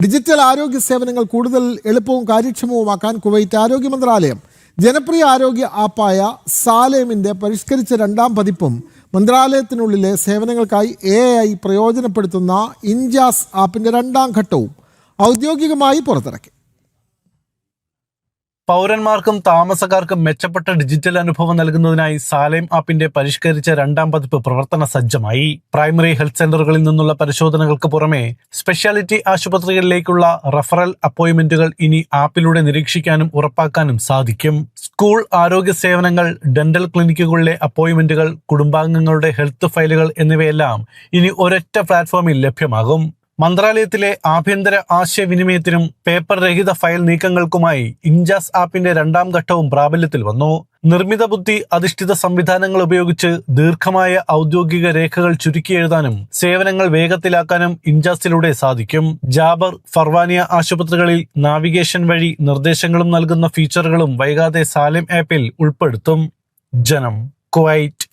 Digital ആരോഗ്യ സേവനങ്ങൾ കൂടുതൽ എളുപ്പവും കാര്യക്ഷമവുമാക്കാൻ കുവൈറ്റ് ആരോഗ്യ മന്ത്രാലയം ജനപ്രിയ ആരോഗ്യ ആപ്പായ സാലേമിൻ്റെ പരിഷ്കരിച്ച 2ാം പതിപ്പും മന്ത്രാലയത്തിനുള്ളിലെ സേവനങ്ങൾക്കായി AI പ്രയോജനപ്പെടുത്തുന്ന ഇൻജാസ് ആപ്പിൻ്റെ 2ാം ഘട്ടവും ഔദ്യോഗികമായി പുറത്തിറക്കി. പൗരന്മാർക്കും താമസക്കാർക്കും മെച്ചപ്പെട്ട ഡിജിറ്റൽ അനുഭവം നൽകുന്നതിനായി സാലേം ആപ്പിന്റെ പരിഷ്കരിച്ച 2ാം പതിപ്പ് പ്രവർത്തന സജ്ജമായി. പ്രൈമറി ഹെൽത്ത് സെന്ററുകളിൽ നിന്നുള്ള പരിശോധനകൾക്ക് പുറമെ സ്പെഷ്യാലിറ്റി ആശുപത്രികളിലേക്കുള്ള റഫറൽ അപ്പോയിന്റ്മെന്റുകൾ ഇനി ആപ്പിലൂടെ നിരീക്ഷിക്കാനും ഉറപ്പാക്കാനും സാധിക്കും. സ്കൂൾ ആരോഗ്യ സേവനങ്ങൾ, ഡെന്റൽ ക്ലിനിക്കുകളിലെ അപ്പോയിന്റ്മെന്റുകൾ, കുടുംബാംഗങ്ങളുടെ ഹെൽത്ത് ഫയലുകൾ എന്നിവയെല്ലാം ഇനി ഒരൊറ്റ പ്ലാറ്റ്ഫോമിൽ ലഭ്യമാകും. മന്ത്രാലയത്തിലെ ആഭ്യന്തര ആശയവിനിമയത്തിനും പേപ്പർ രഹിത ഫയൽ നീക്കങ്ങൾക്കുമായി ഇൻജാസ് ആപ്പിന്റെ 2ാം ഘട്ടവും പ്രാബല്യത്തിൽ വന്നു. നിർമ്മിത ബുദ്ധി അധിഷ്ഠിത സംവിധാനങ്ങൾ ഉപയോഗിച്ച് ദീർഘമായ ഔദ്യോഗിക രേഖകൾ ചുരുക്കി എഴുതാനും സേവനങ്ങൾ വേഗത്തിലാക്കാനും ഇൻജാസിലൂടെ സാധിക്കും. ജാബർ, ഫർവാനിയ ആശുപത്രികളിൽ നാവിഗേഷൻ വഴി നിർദ്ദേശങ്ങളും നൽകുന്ന ഫീച്ചറുകളും വൈകാതെ സാലേം ആപ്പിൽ ഉൾപ്പെടുത്തും. ജനം, കുവൈറ്റ്.